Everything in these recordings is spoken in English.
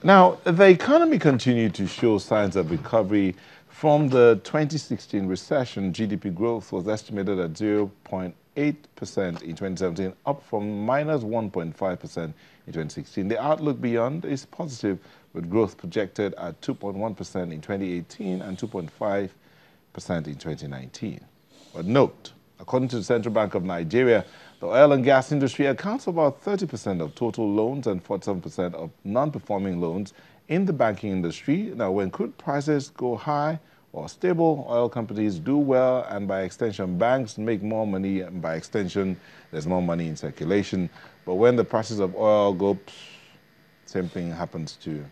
Now, the economy continued to show signs of recovery. From the 2016 recession, GDP growth was estimated at 0.8% in 2017, up from minus 1.5% in 2016. The outlook beyond is positive, with growth projected at 2.1% in 2018 and 2.5% in 2019. But note, according to the Central Bank of Nigeria, the oil and gas industry accounts for about 30% of total loans and 47% of non-performing loans in the banking industry. Now, when crude prices go high or stable, oil companies do well, and by extension, banks make more money, and by extension, there's more money in circulation. But when the prices of oil go, same thing happens to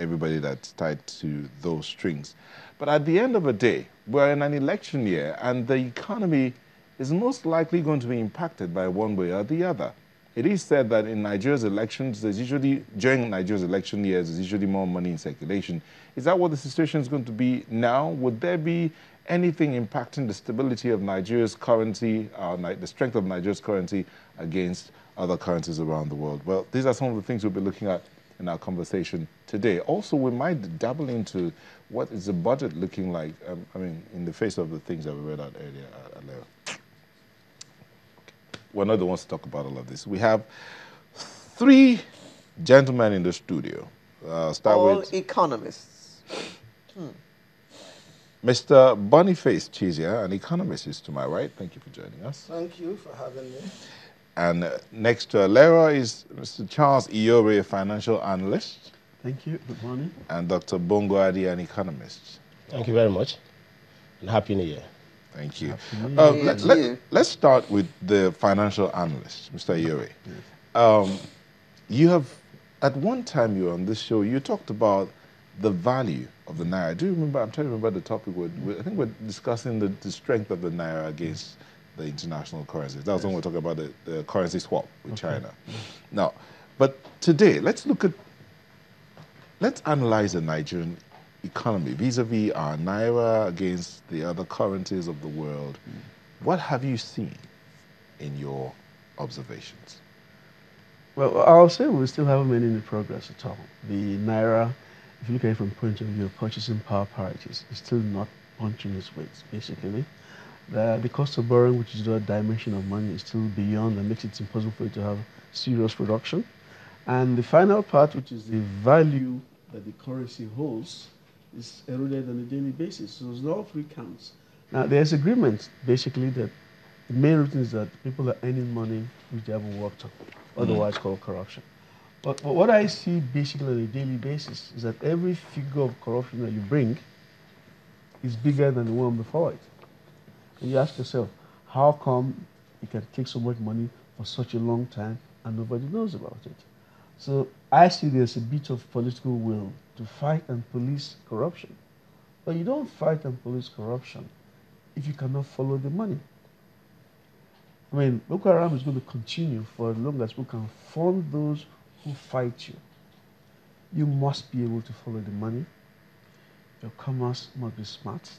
everybody that's tied to those strings. But at the end of the day, we're in an election year, and the economy is most likely going to be impacted by one way or the other. It is said that in Nigeria's elections, during Nigeria's election years, there's usually more money in circulation. Is that what the situation is going to be now? Would there be anything impacting the stability of Nigeria's currency, the strength of Nigeria's currency against other currencies around the world? Well, these are some of the things we'll be looking at in our conversation today. Also, we might dabble into what is the budget looking like, in the face of the things that we read out earlier. We're not the ones to talk about all of this. We have three gentlemen in the studio. All economists. Mr. Boniface Chizia, an economist, is to my right. Thank you for joining us. Thank you for having me. And next to Alera is Mr. Charles Iyore, a financial analyst. Thank you. Good morning. And Dr. Bongo Adi, an economist. Thank you very much. And Happy New Year. Thank you. Let's start with the financial analyst, Mr. Iyore. Yes. You have, at one time you were on this show, you talked about the value of the Naira. Do you remember? I'm trying to remember the topic. I think we're discussing the strength of the Naira against the international currencies. That was when we were talking about the currency swap with China. Now, but today, let's analyze the Nigerian economy vis-a-vis our Naira against the other currencies of the world. What have you seen in your observations? Well, I'll say we still haven't made any progress at all. The Naira, if you look at it from the point of view of purchasing power parities, is still not punching its weight, basically. The cost of borrowing, which is the dimension of money, is still beyond and makes it impossible for you to have serious production. And the final part, which is the value that the currency holds, is eroded on a daily basis. So there's all three counts. Now, there's agreement, basically, that the main reason is that people are earning money which they haven't worked on, otherwise called corruption. But what I see basically on a daily basis is that every figure of corruption that you bring is bigger than the one before it. And you ask yourself, how come you can take so much money for such a long time and nobody knows about it? So I see there's a bit of political will to fight and police corruption. But you don't fight and police corruption if you cannot follow the money. I mean, Boko Haram is going to continue for as long as we can fund those who fight you. You must be able to follow the money. Your commerce must be smart.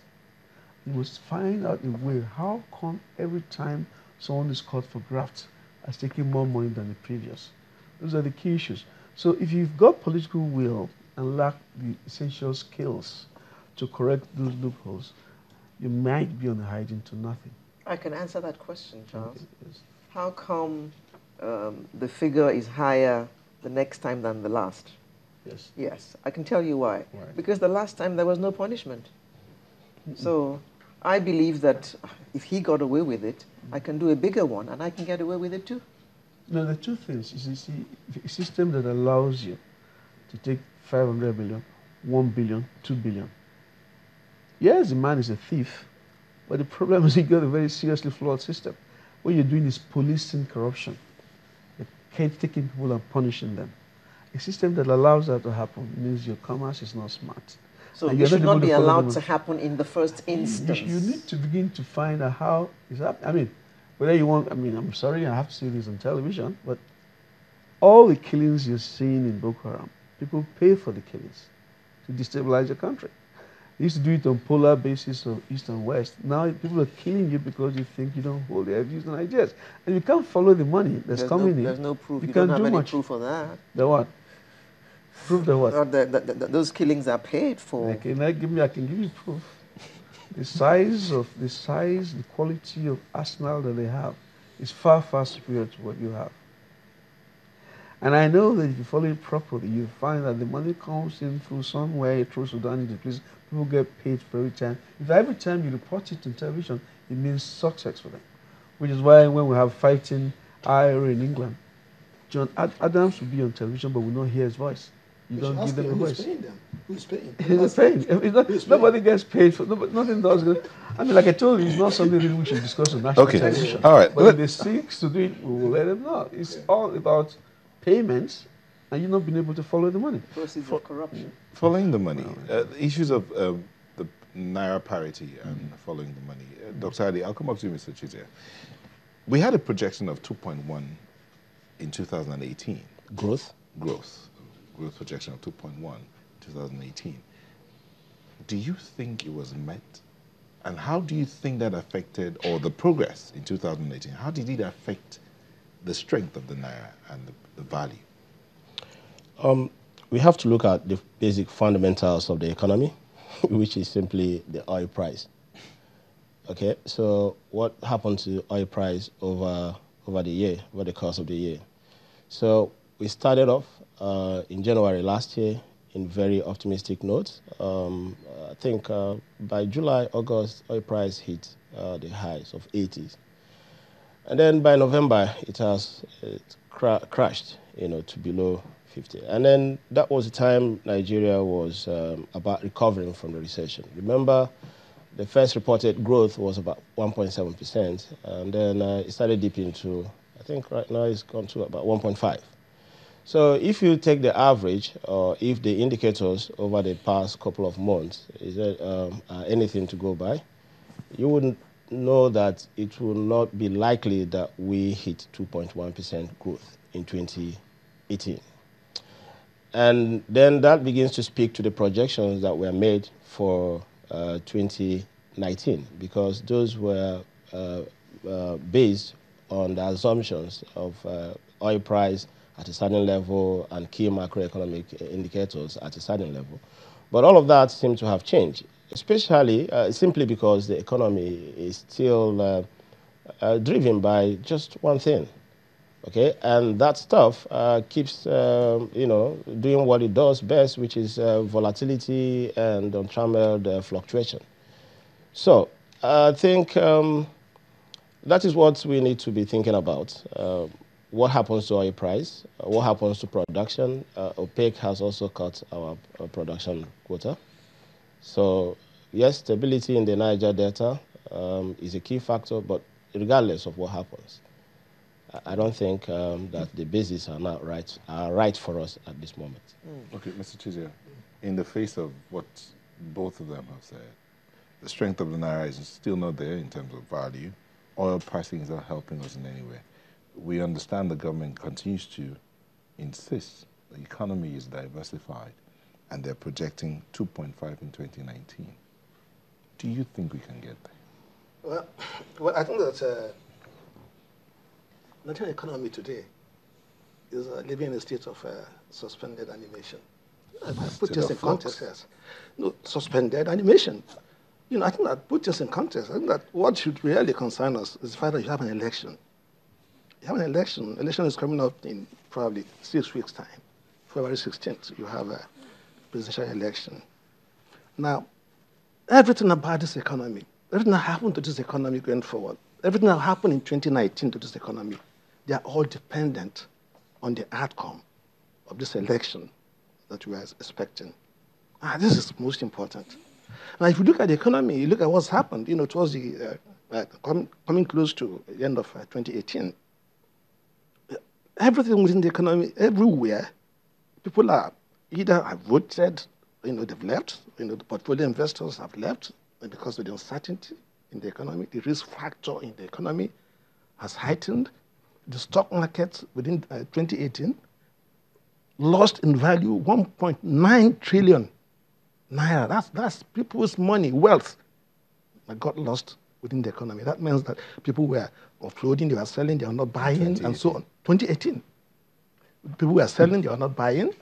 You must find out a way, how come every time someone is caught for graft has taken more money than the previous? Those are the key issues. So if you've got political will and lack the essential skills to correct those loopholes, you might be on the hide into nothing. I can answer that question, Charles. Okay, yes. How come the figure is higher the next time than the last? Yes. Yes, I can tell you why. Why? Because the last time there was no punishment. So I believe that if he got away with it, I can do a bigger one and I can get away with it too. No, there are two things. You see, a system that allows you to take 500 billion, 1 billion, 2 billion. Yes, the man is a thief, but the problem is you got a very seriously flawed system. What you're doing is policing corruption. You're taking people and punishing them. A system that allows that to happen means your commerce is not smart. So it should not be allowed to happen in the first instance. You need to begin to find out how is happening. I mean, whether you want, I'm sorry, I have to say this on television, but all the killings you're seeing in Boko Haram, people pay for the killings to destabilize the country. They used to do it on polar basis of East and West. Now people are killing you because you think you don't hold their views and ideas. And you can't follow the money that's coming in. There's no proof. You don't have any proof of that. The what? Prove that what? Or those killings are paid for. I can give you proof. The the quality of arsenal that they have is far, far superior to what you have. And I know that if you follow it properly, you find that the money comes in through somewhere, through Sudan into place. People get paid for every time. If every time you report it on television, it means success for them. Which is why when we have fighting IRA in England, John Adams will be on television but will not hear his voice. You don't give them a voice. Who's paying them? Who's paying? Who's paying? Nobody gets paid for. Nothing does good. I mean, like I told you, it's not something that we should discuss on national television. All right. But if they seek to do it, we will let them know. It's all about payments, and you not being able to follow the money. Proceeds of corruption. Following the money, issues of the Naira parity and following the money. Dr. Adi, I'll come up to you, Mr. Chizia. We had a projection of 2.1 in 2018. Growth projection of 2.1 in 2018. Do you think it was met? And how do you think that affected, or the progress in 2018, how did it affect the strength of the Naira and the value? We have to look at the basic fundamentals of the economy, which is simply the oil price. Okay, so what happened to oil price over the course of the year? So we started off in January last year in very optimistic notes. I think by July, August, oil price hit the highs of 80s. And then by November, it crashed, to below 50. And then that was the time Nigeria was about recovering from the recession. Remember, the first reported growth was about 1.7%, and then it started dipping to, I think right now it's gone to about 1.5. So if you take the average, or if the indicators over the past couple of months is anything to go by, you wouldn't know that it will not be likely that we hit 2.1% growth in 2018. And then that begins to speak to the projections that were made for 2019, because those were based on the assumptions of oil price at a certain level and key macroeconomic indicators at a certain level. But all of that seems to have changed, especially simply because the economy is still driven by just one thing. Okay, and that stuff keeps, doing what it does best, which is volatility and untrammeled fluctuation. So I think that is what we need to be thinking about. What happens to oil price? What happens to production? OPEC has also cut our production quota. So yes, stability in the Niger Delta is a key factor, but regardless of what happens, I don't think that the bases are not right for us at this moment. Okay, Mr. Chizia, in the face of what both of them have said, the strength of the Naira is still not there in terms of value. Oil pricing is not helping us in any way. We understand the government continues to insist the economy is diversified, and they're projecting 2.5 in 2019. Do you think we can get there? Well, I think that Nigerian economy today is living in a state of suspended animation. I put this in context, yes. No, suspended animation. I think that put this in context. I think that what should really concern us is the fact that you have an election. You have an election. Election is coming up in probably 6 weeks' time. February 16th, you have a presidential election. Now, everything about this economy, everything that happened to this economy going forward, everything that happened in 2019 to this economy, they are all dependent on the outcome of this election that we are expecting. This is most important. Now, if you look at the economy, you look at what's happened, towards the coming close to the end of 2018, everything within the economy, everywhere, people are either have voted, they've left, the portfolio investors have left because of the uncertainty in the economy. The risk factor in the economy has heightened. The stock market within 2018 lost in value 1.9 trillion naira. That's people's money, wealth that got lost within the economy. That means that people were offloading, they were selling, they were not buying, and so on. 2018. People were selling, they were not buying,